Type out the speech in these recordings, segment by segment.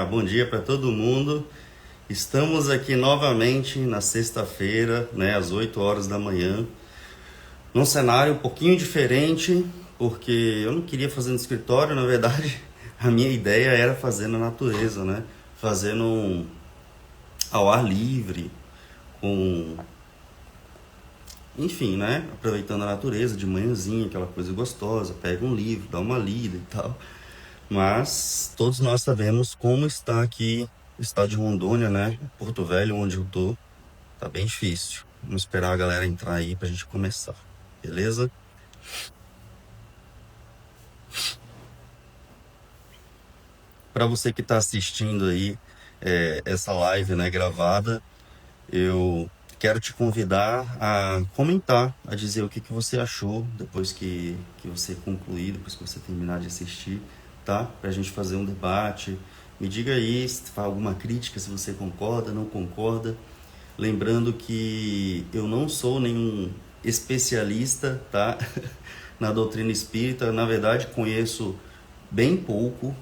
Bom dia para todo mundo. Estamos aqui novamente na sexta-feira, né, às 8 horas da manhã, num cenário um pouquinho diferente, porque eu não queria fazer no escritório, na verdade, a minha ideia era fazer na natureza, né, ao ar livre, com, enfim, né, aproveitando a natureza de manhãzinha, aquela coisa gostosa, pega um livro, dá uma lida e tal. Mas todos nós sabemos como está aqui o estado de Rondônia, né? Porto Velho, onde eu tô, tá bem difícil. Vamos esperar a galera entrar aí pra gente começar, beleza? Para você que tá assistindo aí essa live, né, gravada, eu quero te convidar a comentar, a dizer o que que você achou depois que você concluir, depois que você terminar de assistir, tá? Pra gente fazer um debate. Me diga aí se faz alguma crítica, se você concorda, não concorda. Lembrando que eu não sou nenhum especialista, tá? Na doutrina espírita, na verdade conheço bem pouco,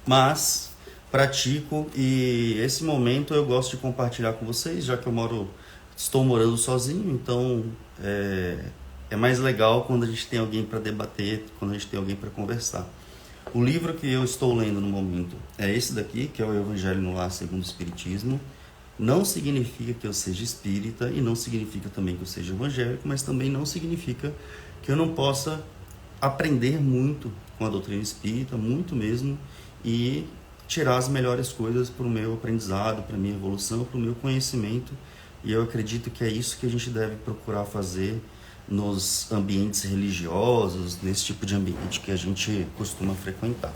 mas pratico e esse momento eu gosto de compartilhar com vocês, já que estou morando sozinho, então é mais legal quando a gente tem alguém para debater, quando a gente tem alguém para conversar. O livro que eu estou lendo no momento é esse daqui, que é o Evangelho no Lar segundo o Espiritismo. Não significa que eu seja espírita e não significa também que eu seja evangélico, mas também não significa que eu não possa aprender muito com a doutrina espírita, muito mesmo, e tirar as melhores coisas para o meu aprendizado, para a minha evolução, para o meu conhecimento. E eu acredito que é isso que a gente deve procurar fazer nos ambientes religiosos, nesse tipo de ambiente que a gente costuma frequentar.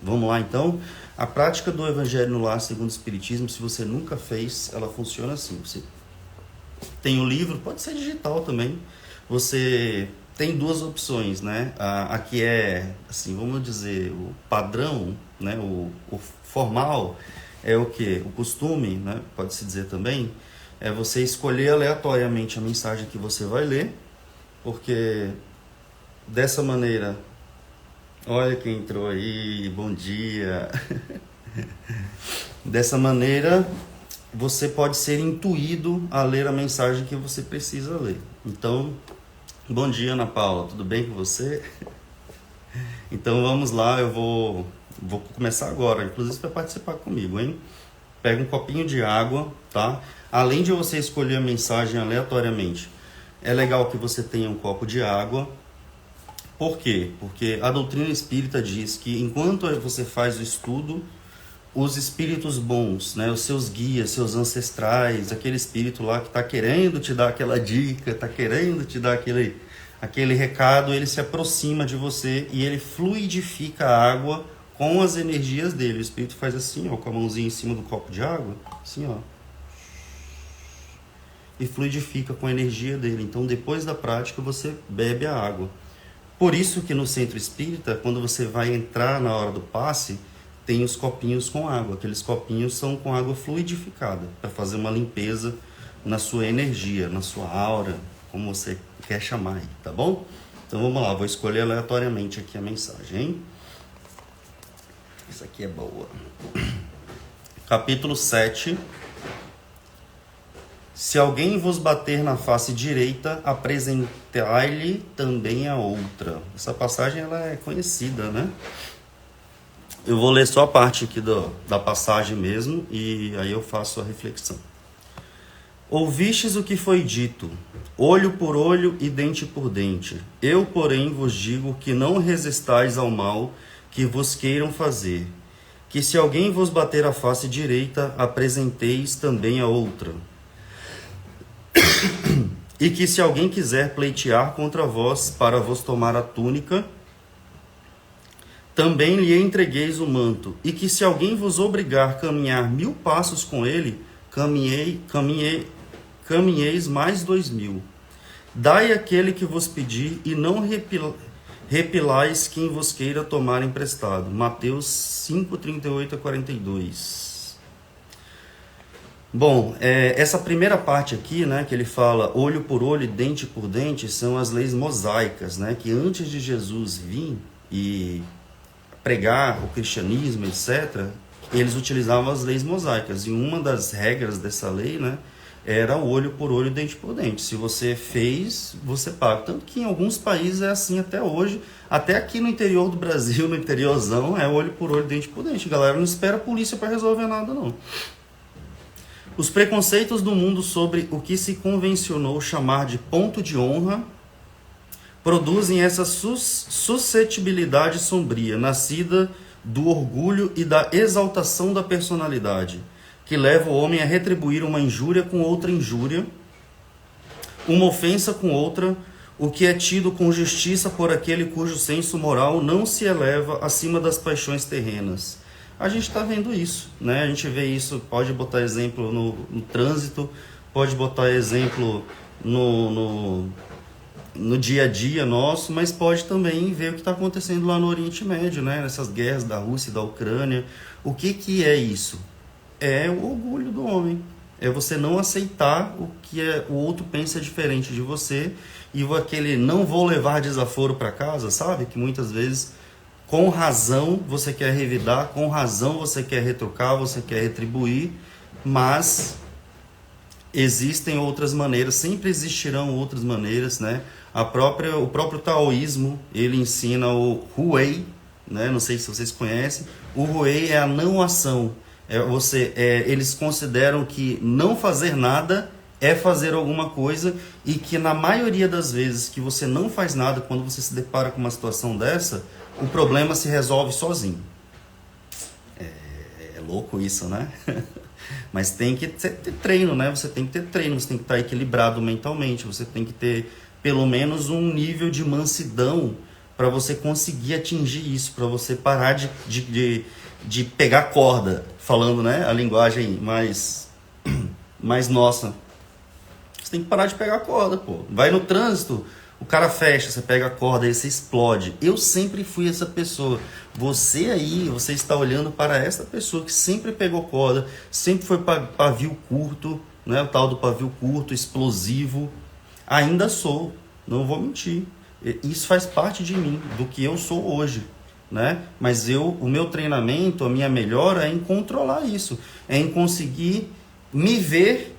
Vamos lá então? A prática do Evangelho no Lar segundo o Espiritismo, se você nunca fez, ela funciona assim. Você tem o livro, pode ser digital também. Você tem duas opções, né? Aqui é, assim, vamos dizer, o padrão, né? O formal é o que? O costume, né? Pode-se dizer também, é você escolher aleatoriamente a mensagem que você vai ler, porque dessa maneira, olha quem entrou aí, bom dia. Dessa maneira, você pode ser intuído a ler a mensagem que você precisa ler. Então, bom dia, Ana Paula, tudo bem com você? Então vamos lá, eu vou começar agora, inclusive para participar comigo, hein? Pega um copinho de água, tá? Além de você escolher a mensagem aleatoriamente, é legal que você tenha um copo de água. Por quê? Porque a doutrina espírita diz que enquanto você faz o estudo, os espíritos bons, né, os seus guias, seus ancestrais, aquele espírito lá que está querendo te dar aquela dica, está querendo te dar aquele recado, ele se aproxima de você e ele fluidifica a água com as energias dele. O espírito faz assim, ó, com a mãozinha em cima do copo de água, assim, ó, e fluidifica com a energia dele. Então, depois da prática, você bebe a água. Por isso que no centro espírita, quando você vai entrar na hora do passe, tem os copinhos com água. Aqueles copinhos são com água fluidificada, para fazer uma limpeza na sua energia, na sua aura, como você quer chamar aí, tá bom? Então vamos lá, vou escolher aleatoriamente aqui a mensagem, hein? Isso aqui é boa. Capítulo 7. Se alguém vos bater na face direita, apresentai-lhe também a outra. Essa passagem ela é conhecida, né? Eu vou ler só a parte aqui da passagem mesmo, e aí eu faço a reflexão. Ouvistes o que foi dito, olho por olho e dente por dente. Eu, porém, vos digo que não resistais ao mal que vos queiram fazer. Que se alguém vos bater a face direita, apresenteis também a outra. E que se alguém quiser pleitear contra vós para vos tomar a túnica, também lhe entregueis o manto. E que se alguém vos obrigar a caminhar 1000 passos com ele, caminheis mais 2000. Dai aquele que vos pedir e não repilais quem vos queira tomar emprestado. Mateus 5, 38 a 42. Bom, essa primeira parte aqui, né, que ele fala olho por olho e dente por dente, são as leis mosaicas, né, que antes de Jesus vir e pregar o cristianismo, etc., eles utilizavam as leis mosaicas. E uma das regras dessa lei, né, era olho por olho, dente por dente. Se você fez, você paga. Tanto que em alguns países é assim até hoje. Até aqui no interior do Brasil, no interiorzão, é olho por olho, dente por dente. Galera, não espera a polícia para resolver nada, não. Os preconceitos do mundo sobre o que se convencionou chamar de ponto de honra produzem essa suscetibilidade sombria, nascida do orgulho e da exaltação da personalidade, que leva o homem a retribuir uma injúria com outra injúria, uma ofensa com outra, o que é tido com justiça por aquele cujo senso moral não se eleva acima das paixões terrenas. A gente está vendo isso, né? A gente vê isso, pode botar exemplo no trânsito, pode botar exemplo no dia a dia nosso, mas pode também ver o que está acontecendo lá no Oriente Médio, né? Nessas guerras da Rússia e da Ucrânia. O que é isso? É o orgulho do homem. É você não aceitar o que o outro pensa diferente de você e aquele não vou levar desaforo para casa, sabe? Que muitas vezes, com razão, você quer revidar, com razão você quer retrucar, você quer retribuir, mas existem outras maneiras, sempre existirão outras maneiras, né? O próprio taoísmo, ele ensina o Huei, né? Não sei se vocês conhecem. O Huei é a não ação. Eles consideram que não fazer nada é fazer alguma coisa e que na maioria das vezes que você não faz nada, quando você se depara com uma situação dessa, o problema se resolve sozinho. É louco isso, né? Mas tem que ter treino, né? Você tem que ter treino, você tem que estar equilibrado mentalmente, você tem que ter pelo menos um nível de mansidão para você conseguir atingir isso, para você parar de pegar corda, falando, né, a linguagem mais nossa. Você tem que parar de pegar corda, pô. Vai no trânsito, o cara fecha, você pega a corda e você explode. Eu sempre fui essa pessoa. Você aí, você está olhando para essa pessoa que sempre pegou corda, sempre foi pavio curto, né, o tal do pavio curto, explosivo. Ainda sou, não vou mentir. Isso faz parte de mim, do que eu sou hoje, né? Mas o meu treinamento, a minha melhora é em controlar isso, é em conseguir me ver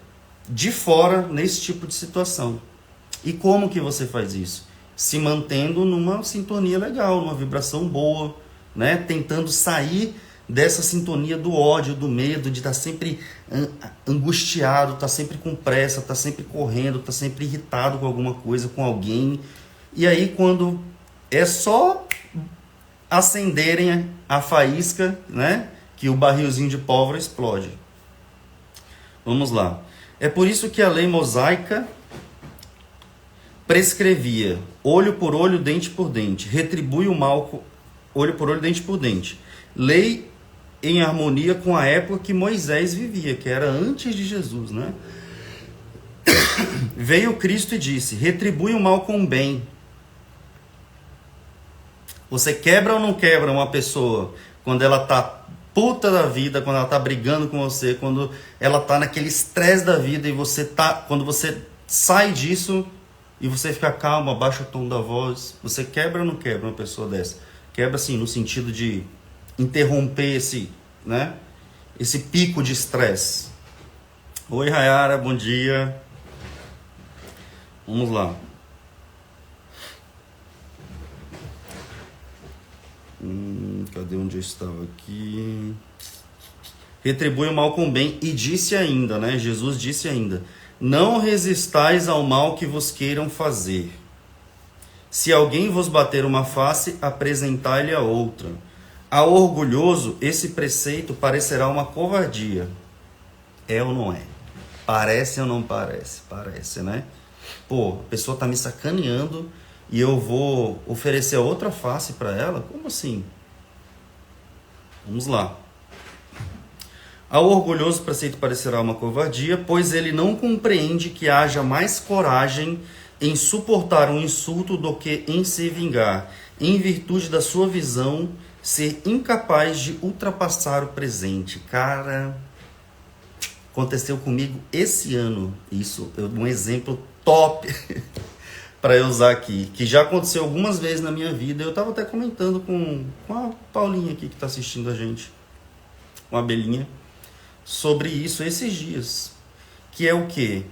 de fora nesse tipo de situação. E como que você faz isso? Se mantendo numa sintonia legal, numa vibração boa, né? Tentando sair dessa sintonia do ódio, do medo, de estar sempre angustiado, estar sempre com pressa, estar sempre correndo, estar sempre irritado com alguma coisa, com alguém. E aí quando é só acenderem a faísca, né, que o barrilzinho de pólvora explode. Vamos lá. É por isso que a lei mosaica prescrevia olho por olho, dente por dente, retribui o mal olho por olho, dente por dente. Lei em harmonia com a época que Moisés vivia, que era antes de Jesus, né? Veio Cristo e disse, retribui o mal com o bem. Você quebra ou não quebra uma pessoa quando ela tá puta da vida, quando ela tá brigando com você, quando ela tá naquele estresse da vida e quando você sai disso e você fica calmo, abaixa o tom da voz, você quebra ou não quebra uma pessoa dessa? Quebra assim, no sentido de interromper esse pico de estresse. Oi, Rayara, bom dia. Vamos lá. Cadê onde eu estava aqui? Retribui o mal com o bem e disse ainda, né? Jesus disse ainda, não resistais ao mal que vos queiram fazer. Se alguém vos bater uma face, apresentai-lhe a outra. Ao orgulhoso, esse preceito parecerá uma covardia. É ou não é? Parece ou não parece? Parece, né? Pô, a pessoa tá me sacaneando e eu vou oferecer outra face para ela? Como assim? Vamos lá. Ao orgulhoso, o preceito parecerá uma covardia, pois ele não compreende que haja mais coragem em suportar um insulto do que em se vingar, em virtude da sua visão, ser incapaz de ultrapassar o presente. Cara, aconteceu comigo esse ano isso, um exemplo top para eu usar aqui, que já aconteceu algumas vezes na minha vida. Eu estava até comentando com a Paulinha aqui que está assistindo a gente, com a Belinha, sobre isso esses dias. Que é o quê?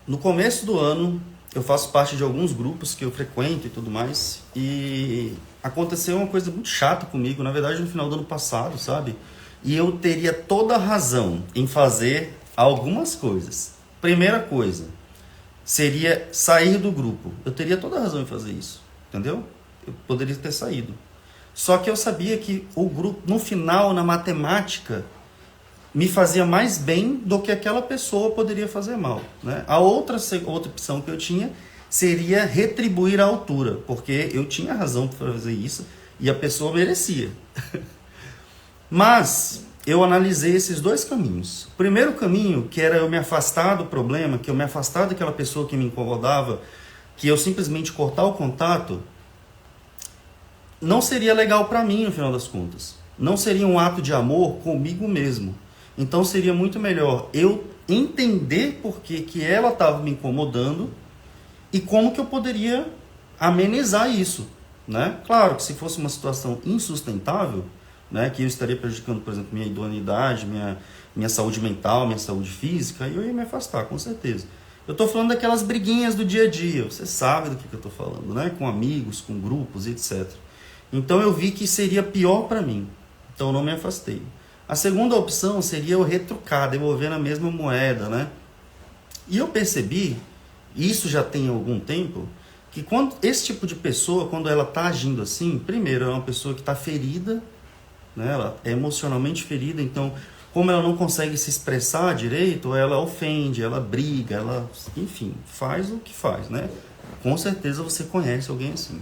No começo do ano, eu faço parte de alguns grupos que eu frequento e tudo mais, e aconteceu uma coisa muito chata comigo, na verdade no final do ano passado, sabe? E eu teria toda a razão em fazer algumas coisas. Primeira coisa, seria sair do grupo. Eu teria toda a razão em fazer isso, entendeu? Eu poderia ter saído. Só que eu sabia que o grupo, no final, na matemática, me fazia mais bem do que aquela pessoa poderia fazer mal, né? A outra opção que eu tinha seria retribuir à altura, porque eu tinha razão para fazer isso e a pessoa merecia. Mas eu analisei esses dois caminhos. O primeiro caminho, que era eu me afastar do problema, que eu me afastar daquela pessoa que me incomodava, que eu simplesmente cortar o contato, não seria legal para mim no final das contas. Não seria um ato de amor comigo mesmo. Então seria muito melhor eu entender por que ela estava me incomodando e como que eu poderia amenizar isso, né? Claro que se fosse uma situação insustentável, né, que eu estaria prejudicando, por exemplo, minha idoneidade, minha saúde mental, minha saúde física, eu ia me afastar, com certeza. Eu estou falando daquelas briguinhas do dia a dia, você sabe do que eu estou falando, né? Com amigos, com grupos, etc. Então eu vi que seria pior para mim, então eu não me afastei. A segunda opção seria eu retrucar, devolver na mesma moeda, né? E eu percebi, isso já tem algum tempo, que quando esse tipo de pessoa, quando ela está agindo assim, primeiro, é uma pessoa que está ferida, né? Ela é emocionalmente ferida, então, como ela não consegue se expressar direito, ela ofende, ela briga, ela, enfim, faz o que faz, né? Com certeza você conhece alguém assim.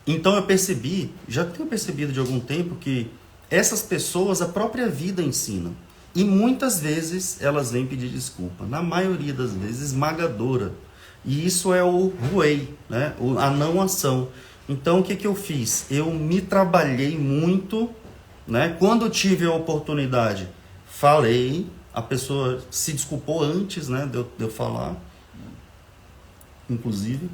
Então eu percebi, já tenho percebido de algum tempo, que essas pessoas a própria vida ensina. E muitas vezes elas vêm pedir desculpa. Na maioria das vezes esmagadora. E isso é o ruei, né? A não ação. Então o que eu fiz? Eu me trabalhei muito, né? Quando eu tive a oportunidade, falei, a pessoa se desculpou antes, né, de eu falar, inclusive.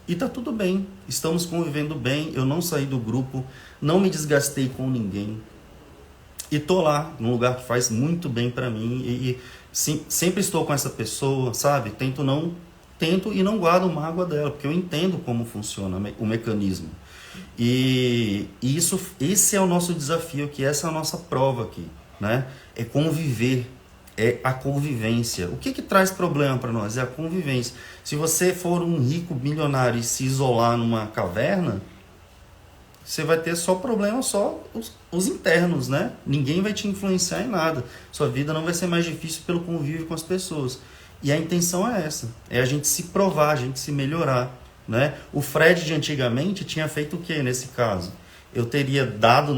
E tá tudo bem, estamos convivendo bem, eu não saí do grupo, não me desgastei com ninguém. E tô lá, num lugar que faz muito bem para mim, sim, sempre estou com essa pessoa, sabe? Tento e não guardo mágoa dela, porque eu entendo como funciona o mecanismo. E esse é o nosso desafio aqui, essa é a nossa prova aqui, né? É conviver. É a convivência. O que traz problema para nós? É a convivência. Se você for um rico milionário e se isolar numa caverna, você vai ter só problema, só os internos, né? Ninguém vai te influenciar em nada. Sua vida não vai ser mais difícil pelo convívio com as pessoas. E a intenção é essa. É a gente se provar, a gente se melhorar, né? O Fred de antigamente tinha feito o quê nesse caso? Eu teria dado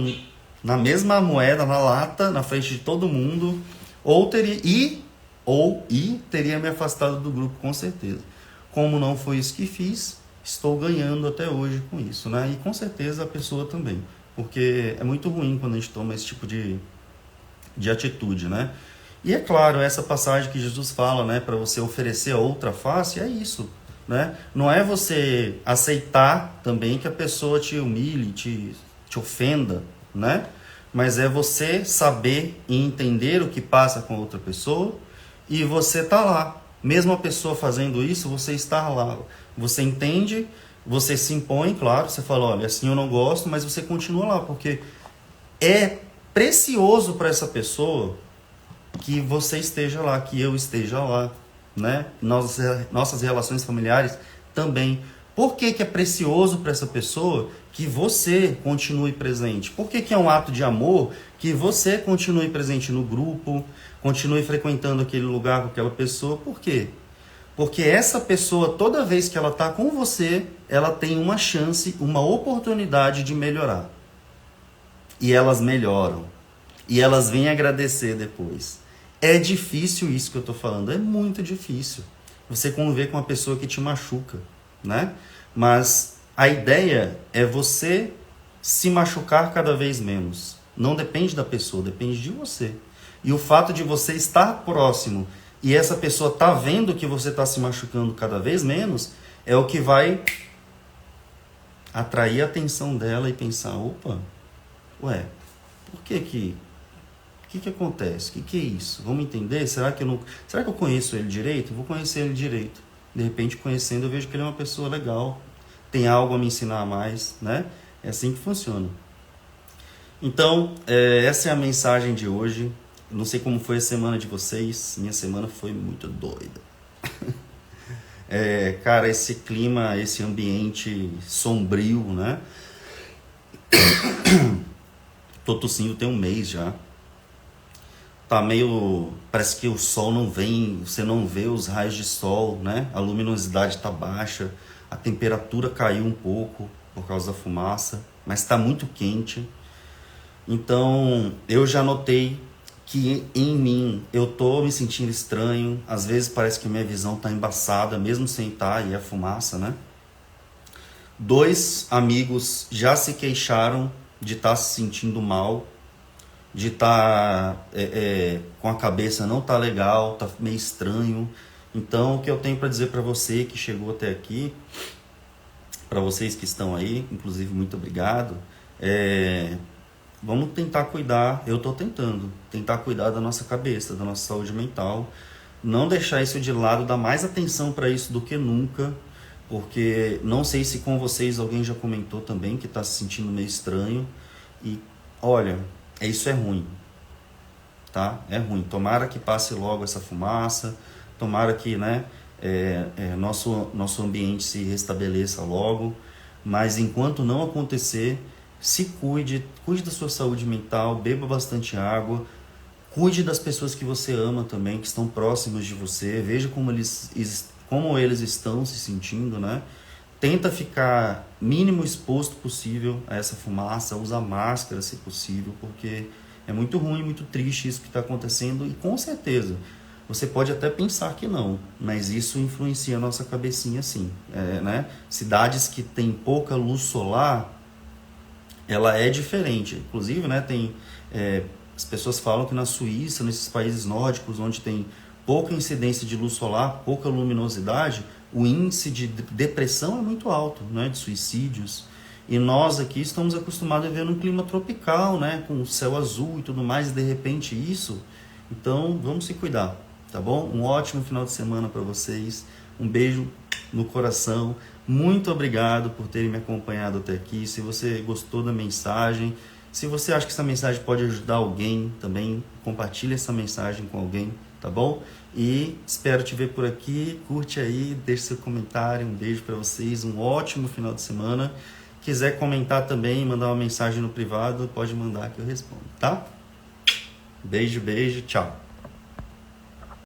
na mesma moeda, na lata, na frente de todo mundo, ou teria me afastado do grupo, com certeza. Como não foi isso que fiz, estou ganhando até hoje com isso, né? E com certeza a pessoa também, porque é muito ruim quando a gente toma esse tipo de atitude, né? E é claro, essa passagem que Jesus fala, né, para você oferecer a outra face, é isso, né? Não é você aceitar também que a pessoa te humilhe, te ofenda, né? Mas é você saber e entender o que passa com a outra pessoa e você tá lá. Mesmo a pessoa fazendo isso, você está lá. Você entende, você se impõe, claro, você fala, olha, assim eu não gosto, mas você continua lá, porque é precioso para essa pessoa que você esteja lá, que eu esteja lá, né? Nossas relações familiares também. Por que é precioso para essa pessoa que você continue presente? Por que é um ato de amor que você continue presente no grupo, continue frequentando aquele lugar com aquela pessoa? Por quê? Porque essa pessoa, toda vez que ela está com você, ela tem uma chance, uma oportunidade de melhorar. E elas melhoram. E elas vêm agradecer depois. É difícil isso que eu estou falando, é muito difícil. Você conviver com uma pessoa que te machuca, né? Mas a ideia é você se machucar cada vez menos. Não depende da pessoa, depende de você. E o fato de você estar próximo e essa pessoa tá vendo que você está se machucando cada vez menos, é o que vai atrair a atenção dela e pensar, opa, ué, por que o que acontece? O que é isso? Vamos entender? Será que eu conheço ele direito? Vou conhecer ele direito. De repente, conhecendo, eu vejo que ele é uma pessoa legal, tem algo a me ensinar a mais, né? É assim que funciona. Então, essa é a mensagem de hoje. Não sei como foi a semana de vocês. Minha semana foi muito doida. Cara, esse clima, esse ambiente sombrio, né? Tô tossindo tem um mês já. Tá meio... Parece que o sol não vem, você não vê os raios de sol, né? A luminosidade tá baixa, a temperatura caiu um pouco por causa da fumaça, mas tá muito quente. Então, eu já notei que em mim eu tô me sentindo estranho, às vezes parece que minha visão tá embaçada, mesmo sem estar, e é fumaça, né? 2 amigos já se queixaram de estar se sentindo mal, de estar com a cabeça não tá legal, tá meio estranho. Então, o que eu tenho para dizer para você que chegou até aqui, para vocês que estão aí, inclusive muito obrigado, vamos tentar cuidar, eu estou tentando, tentar cuidar da nossa cabeça, da nossa saúde mental, não deixar isso de lado, dar mais atenção para isso do que nunca, porque não sei se com vocês alguém já comentou também que está se sentindo meio estranho, e olha, isso é ruim, tá? É ruim, tomara que passe logo essa fumaça, tomara que, né, nosso ambiente se restabeleça logo, mas enquanto não acontecer, se cuide da sua saúde mental, beba bastante água, cuide das pessoas que você ama também, que estão próximas de você, veja como eles estão se sentindo, né? Tenta ficar mínimo exposto possível a essa fumaça, usa máscara se possível, porque é muito ruim, muito triste isso que está acontecendo e com certeza você pode até pensar que não, mas isso influencia a nossa cabecinha sim, né? Cidades que têm pouca luz solar, ela é diferente. Inclusive, né, as pessoas falam que na Suíça, nesses países nórdicos, onde tem pouca incidência de luz solar, pouca luminosidade, o índice de depressão é muito alto, né, de suicídios. E nós aqui estamos acostumados a viver num clima tropical, né, com o céu azul e tudo mais, e de repente isso. Então, vamos se cuidar, tá bom? Um ótimo final de semana para vocês. Um beijo no coração. Muito obrigado por terem me acompanhado até aqui. Se você gostou da mensagem, se você acha que essa mensagem pode ajudar alguém também, compartilhe essa mensagem com alguém, tá bom? E espero te ver por aqui. Curte aí, deixe seu comentário. Um beijo para vocês. Um ótimo final de semana. Quiser comentar também, mandar uma mensagem no privado, pode mandar que eu respondo, tá? Beijo, beijo, tchau.